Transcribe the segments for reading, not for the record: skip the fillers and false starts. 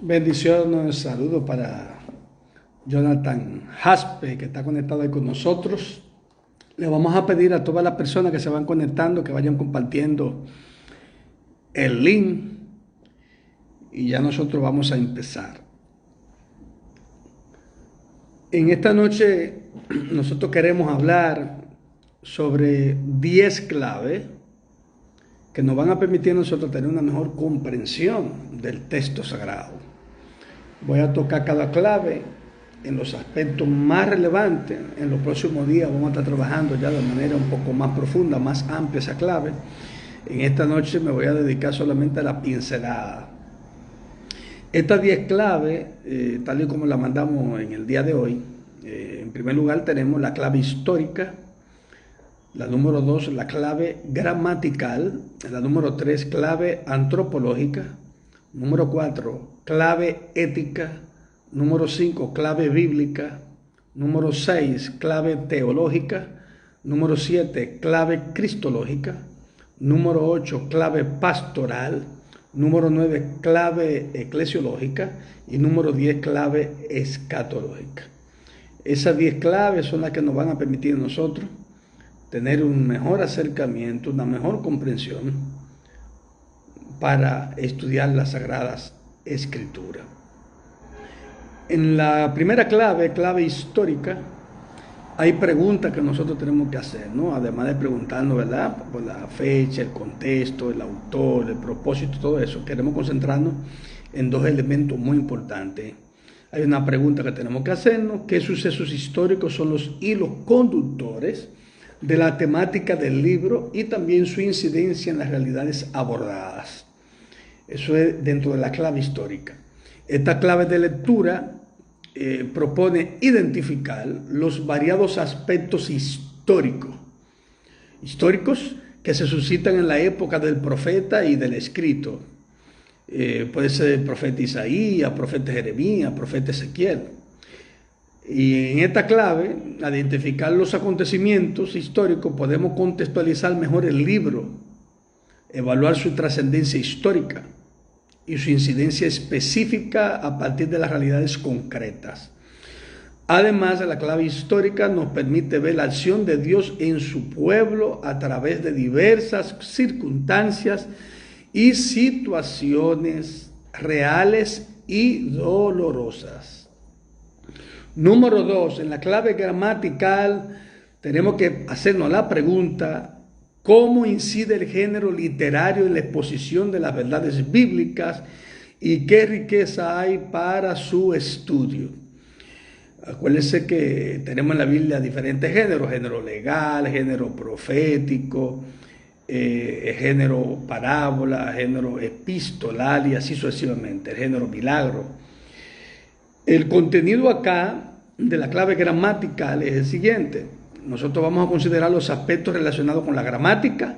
Bendiciones, saludos para Jonathan Jaspe, que está conectado ahí con nosotros. Le vamos a pedir a todas las personas que se van conectando que vayan compartiendo el link y ya nosotros vamos a empezar. En esta noche nosotros queremos hablar sobre 10 claves que nos van a permitir a nosotros tener una mejor comprensión del texto sagrado. Voy a tocar cada clave en los aspectos más relevantes. En los próximos días vamos a estar trabajando ya de manera un poco más profunda, más amplia esa clave. En esta noche me voy a dedicar solamente a la pincelada. Estas 10 claves, tal y como la mandamos en el día de hoy, en primer lugar tenemos la clave histórica, la número 2, la clave gramatical, la número 3, clave antropológica, número 4, clave ética, número 5, clave bíblica, número 6, clave teológica, número 7, clave cristológica, número 8, clave pastoral, número 9, clave eclesiológica y número 10, clave escatológica. Esas 10 claves son las que nos van a permitir a nosotros tener un mejor acercamiento, una mejor comprensión para estudiar las Sagradas Escrituras. En la primera clave, clave histórica, hay preguntas que nosotros tenemos que hacer, ¿no? Además de preguntarnos, ¿verdad?, por la fecha, el contexto, el autor, el propósito, todo eso. Queremos concentrarnos en dos elementos muy importantes. Hay una pregunta que tenemos que hacernos: ¿qué sucesos históricos son los hilos conductores de la temática del libro y también su incidencia en las realidades abordadas? Eso es dentro de la clave histórica. Esta clave de lectura propone identificar los variados aspectos históricos que se suscitan en la época del profeta y del escrito. Puede ser el profeta Isaías, profeta Jeremías, profeta Ezequiel. Y en esta clave, al identificar los acontecimientos históricos, podemos contextualizar mejor el libro, evaluar su trascendencia histórica y su incidencia específica a partir de las realidades concretas. Además, la clave histórica nos permite ver la acción de Dios en su pueblo a través de diversas circunstancias y situaciones reales y dolorosas. Número 2, en la clave gramatical tenemos que hacernos la pregunta: ¿cómo incide el género literario en la exposición de las verdades bíblicas y qué riqueza hay para su estudio? Acuérdense que tenemos en la Biblia diferentes géneros: género legal, género profético, género parábola, género epistolar y así sucesivamente, el género milagro. El contenido acá de la clave gramatical es el siguiente. Nosotros vamos a considerar los aspectos relacionados con la gramática.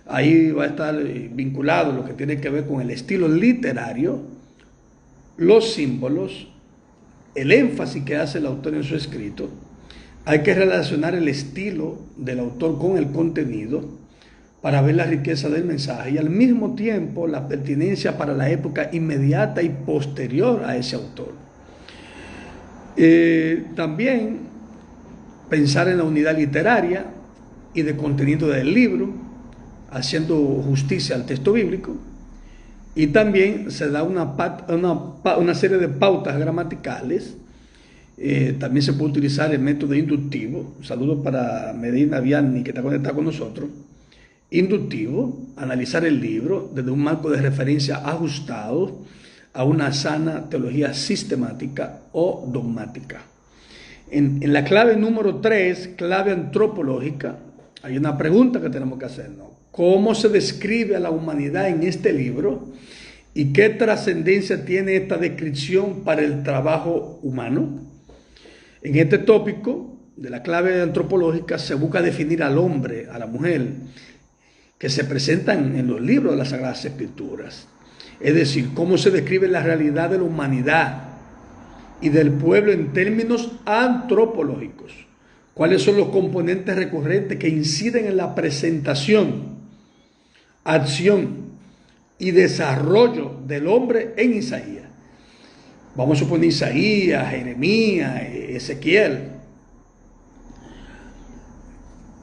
Ahí va a estar vinculado lo que tiene que ver con el estilo literario, los símbolos, el énfasis que hace el autor en su escrito. Hay que relacionar el estilo del autor con el contenido para ver la riqueza del mensaje y al mismo tiempo la pertinencia para la época inmediata y posterior a ese autor. También pensar en la unidad literaria y de contenido del libro, haciendo justicia al texto bíblico. Y también se da una serie de pautas gramaticales. También se puede utilizar el método inductivo. Un saludo para Medina Vianney, que está conectado con nosotros. Inductivo: analizar el libro desde un marco de referencia ajustado a una sana teología sistemática o dogmática. En la clave número 3, clave antropológica, hay una pregunta que tenemos que hacernos: ¿cómo se describe a la humanidad en este libro y qué trascendencia tiene esta descripción para el trabajo humano? En este tópico de la clave antropológica se busca definir al hombre, a la mujer, que se presentan en los libros de las Sagradas Escrituras. Es decir, cómo se describe la realidad de la humanidad y del pueblo en términos antropológicos. ¿Cuáles son los componentes recurrentes que inciden en la presentación, acción y desarrollo del hombre en Isaías? Vamos a suponer Isaías, Jeremías, Ezequiel.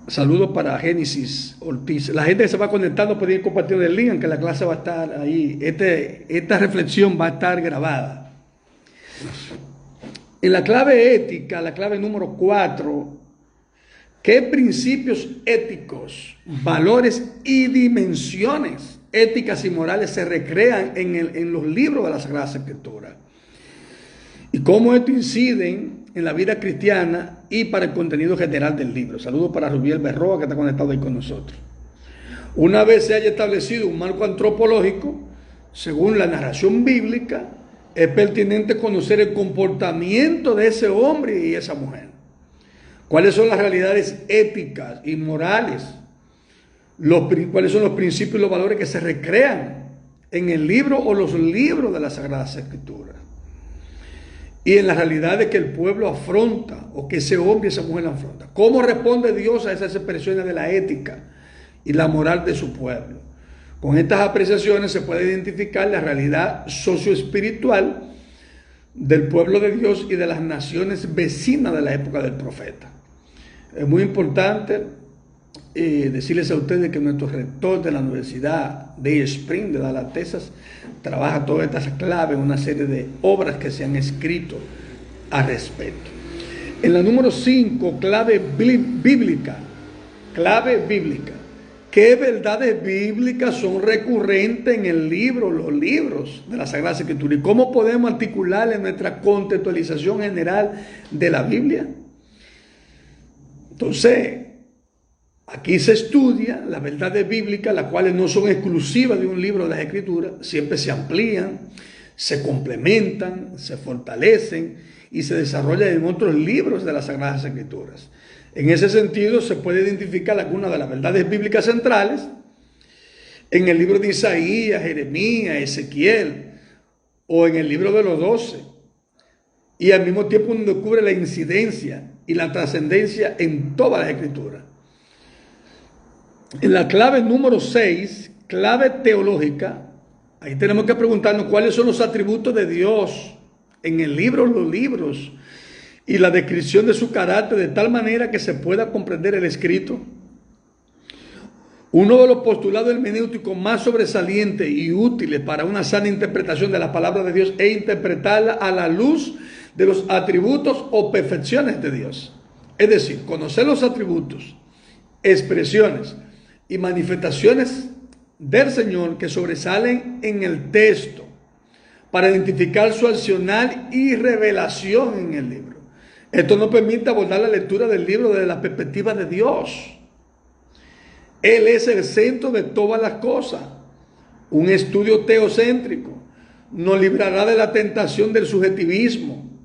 Saludos para Génesis Ortiz. La gente que se va conectando puede ir compartiendo el link, que la clase va a estar ahí. Esta reflexión va a estar grabada. En la clave ética, la clave número 4, ¿qué principios éticos, valores y dimensiones éticas y morales se recrean en los libros de la Sagrada Escritura? Y cómo esto incide en la vida cristiana y para el contenido general del libro. Saludos para Rubiel Berroa, que está conectado ahí con nosotros. Una vez se haya establecido un marco antropológico, según la narración bíblica, es pertinente conocer el comportamiento de ese hombre y esa mujer. ¿Cuáles son las realidades éticas y morales? ¿Cuáles son los principios y los valores que se recrean en el libro o los libros de las Sagradas Escrituras? Y en la realidad de que el pueblo afronta, o que ese hombre y esa mujer afronta. ¿Cómo responde Dios a esas expresiones de la ética y la moral de su pueblo? Con estas apreciaciones se puede identificar la realidad socioespiritual del pueblo de Dios y de las naciones vecinas de la época del profeta. Es muy importante decirles a ustedes que nuestro rector de la Universidad de Spring de Dallas, Texas, trabaja todas estas claves, una serie de obras que se han escrito al respecto. En la número 5, clave bíblica. ¿Qué verdades bíblicas son recurrentes en el libro, los libros de la Sagrada Escritura? ¿Y cómo podemos articular en nuestra contextualización general de la Biblia? Entonces, aquí se estudia las verdades bíblicas, las cuales no son exclusivas de un libro de las Escrituras, siempre se amplían, se complementan, se fortalecen y se desarrollan en otros libros de las Sagradas Escrituras. En ese sentido, se puede identificar algunas de las verdades bíblicas centrales en el libro de Isaías, Jeremías, Ezequiel, o en el libro de los 12, y al mismo tiempo uno descubre la incidencia y la trascendencia en todas las Escrituras. En la clave número 6, clave teológica, ahí tenemos que preguntarnos cuáles son los atributos de Dios en el libro, los libros, y la descripción de su carácter de tal manera que se pueda comprender el escrito. Uno de los postulados hermenéuticos más sobresalientes y útiles para una sana interpretación de la palabra de Dios es interpretarla a la luz de los atributos o perfecciones de Dios. Es decir, conocer los atributos, expresiones y manifestaciones del Señor que sobresalen en el texto para identificar su accionar y revelación en el libro. Esto nos permite abordar la lectura del libro desde la perspectiva de Dios. Él es el centro de todas las cosas. Un estudio teocéntrico nos librará de la tentación del subjetivismo,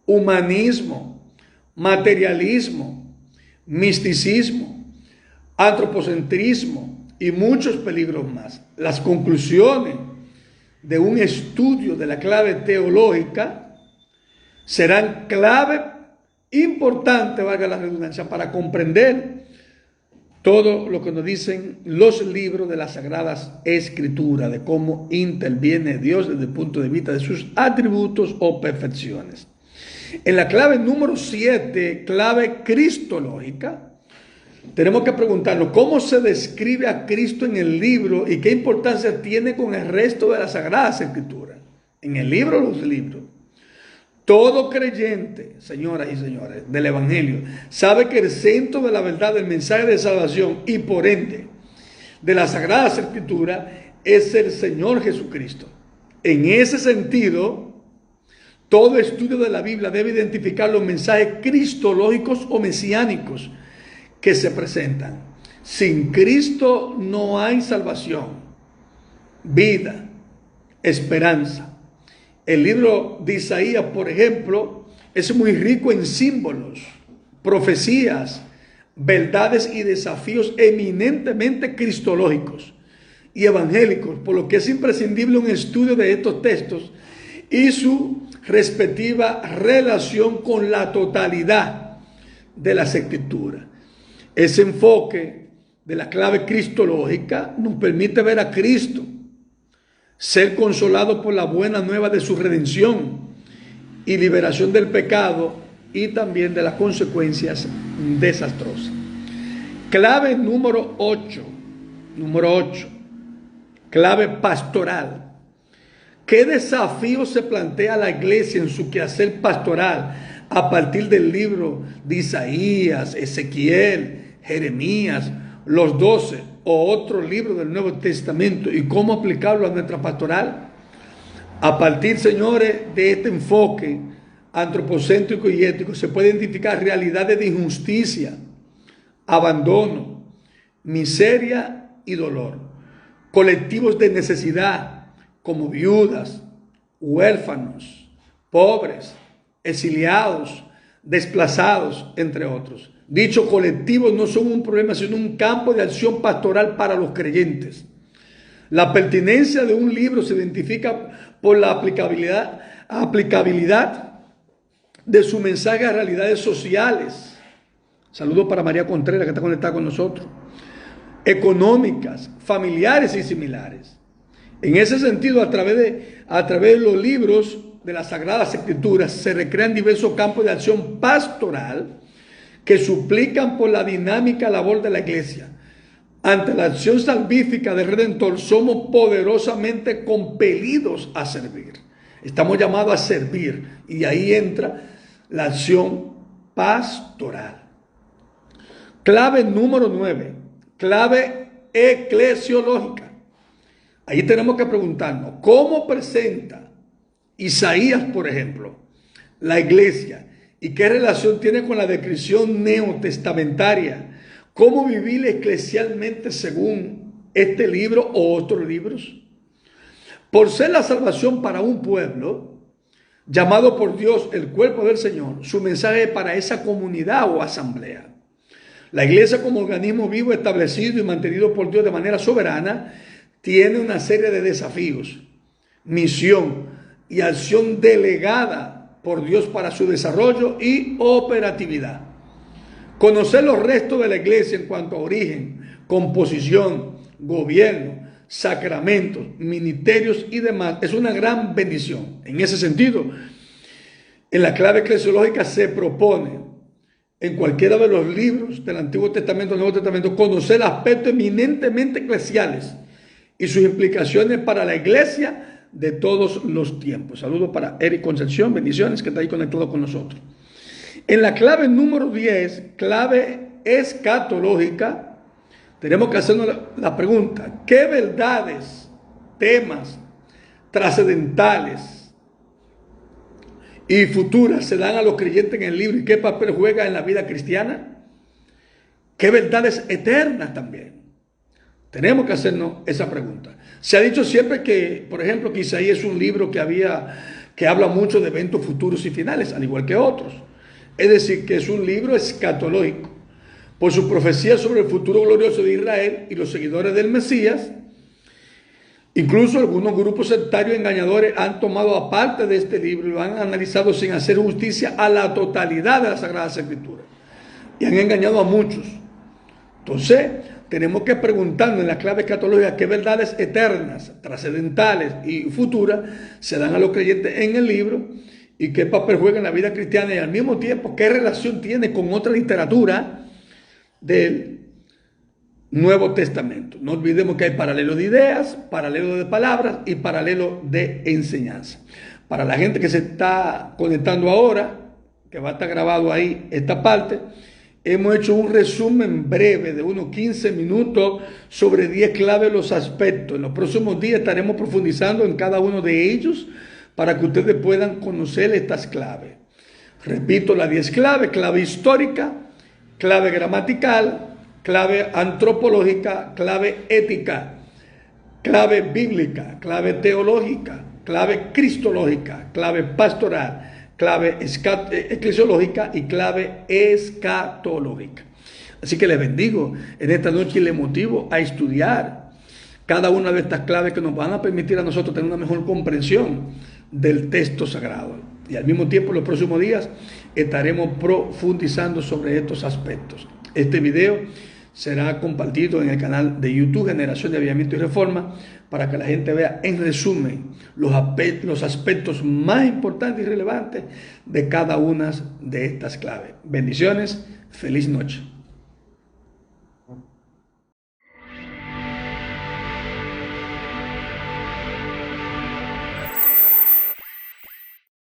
humanismo, materialismo, misticismo, antropocentrismo y muchos peligros más. Las conclusiones de un estudio de la clave teológica serán clave importante, valga la redundancia, para comprender todo lo que nos dicen los libros de las Sagradas Escrituras, de cómo interviene Dios desde el punto de vista de sus atributos o perfecciones. En la clave número 7, clave cristológica, tenemos que preguntarnos cómo se describe a Cristo en el libro y qué importancia tiene con el resto de las Sagradas Escrituras. En el libro, los libros. Todo creyente, señoras y señores, del Evangelio, sabe que el centro de la verdad del mensaje de salvación y por ende de las Sagradas Escrituras es el Señor Jesucristo. En ese sentido, todo estudio de la Biblia debe identificar los mensajes cristológicos o mesiánicos que se presentan. Sin Cristo no hay salvación, vida, esperanza. El libro de Isaías, por ejemplo, es muy rico en símbolos, profecías, verdades y desafíos eminentemente cristológicos y evangélicos, por lo que es imprescindible un estudio de estos textos y su respectiva relación con la totalidad de las Escrituras. Ese enfoque de la clave cristológica nos permite ver a Cristo, ser consolado por la buena nueva de su redención y liberación del pecado y también de las consecuencias desastrosas. Clave número 8. Número 8. Clave pastoral. ¿Qué desafío se plantea a la iglesia en su quehacer pastoral a partir del libro de Isaías, Ezequiel, Jeremías, los 12 o otros libros del Nuevo Testamento, y cómo aplicarlo a nuestra pastoral? A partir, señores, de este enfoque antropocéntrico y ético se puede identificar realidades de injusticia, abandono, miseria y dolor, colectivos de necesidad como viudas, huérfanos, pobres, exiliados, desplazados, entre otros. Dichos colectivos no son un problema, sino un campo de acción pastoral para los creyentes. La pertinencia de un libro se identifica por la aplicabilidad de su mensaje a realidades sociales. Saludos para María Contreras, que está conectada con nosotros. Económicas, familiares y similares. En ese sentido, a través de los libros de las Sagradas Escrituras se recrean diversos campos de acción pastoral que suplican por la dinámica labor de la iglesia. Ante la acción salvífica del Redentor somos poderosamente compelidos a servir. Estamos llamados a servir, y ahí entra la acción pastoral. Clave número 9, clave eclesiológica. Ahí tenemos que preguntarnos, ¿cómo presenta Isaías, por ejemplo, la iglesia? ¿Y qué relación tiene con la descripción neotestamentaria? ¿Cómo vivir eclesialmente según este libro o otros libros? Por ser la salvación para un pueblo, llamado por Dios el cuerpo del Señor, su mensaje es para esa comunidad o asamblea. La iglesia, como organismo vivo establecido y mantenido por Dios de manera soberana, tiene una serie de desafíos, misión y acción delegada por Dios para su desarrollo y operatividad. Conocer los restos de la iglesia en cuanto a origen, composición, gobierno, sacramentos, ministerios y demás es una gran bendición. En ese sentido, en la clave eclesiológica se propone en cualquiera de los libros del Antiguo Testamento o Nuevo Testamento conocer aspectos eminentemente eclesiales y sus implicaciones para la iglesia de todos los tiempos. Saludos para Eric Concepción, bendiciones, que está ahí conectado con nosotros. En la clave número 10, clave escatológica, tenemos que hacernos la pregunta: ¿qué verdades, temas trascendentales y futuras se dan a los creyentes en el libro y qué papel juega en la vida cristiana? ¿Qué verdades eternas también? Tenemos que hacernos esa pregunta. Se ha dicho siempre que, por ejemplo, que Isaías es un libro que habla mucho de eventos futuros y finales, al igual que otros. Es decir, que es un libro escatológico, por su profecía sobre el futuro glorioso de Israel y los seguidores del Mesías. Incluso algunos grupos sectarios engañadores han tomado aparte de este libro y lo han analizado sin hacer justicia a la totalidad de las Sagradas Escrituras. Y han engañado a muchos. Entonces, tenemos que preguntarnos en la clave escatológica qué verdades eternas, trascendentales y futuras se dan a los creyentes en el libro y qué papel juega en la vida cristiana, y al mismo tiempo qué relación tiene con otra literatura del Nuevo Testamento. No olvidemos que hay paralelo de ideas, paralelo de palabras y paralelo de enseñanza. Para la gente que se está conectando ahora, que va a estar grabado ahí esta parte, hemos hecho un resumen breve de unos 15 minutos sobre 10 claves de los aspectos. En los próximos días estaremos profundizando en cada uno de ellos para que ustedes puedan conocer estas claves. Repito, las 10 claves: clave histórica, clave gramatical, clave antropológica, clave ética, clave bíblica, clave teológica, clave cristológica, clave pastoral, clave eclesiológica y clave escatológica. Así que les bendigo en esta noche y les motivo a estudiar cada una de estas claves que nos van a permitir a nosotros tener una mejor comprensión del texto sagrado. Y al mismo tiempo, en los próximos días estaremos profundizando sobre estos aspectos. Este video será compartido en el canal de YouTube Generación de Avivamiento y Reforma para que la gente vea en resumen los aspectos más importantes y relevantes de cada una de estas claves. Bendiciones, feliz noche.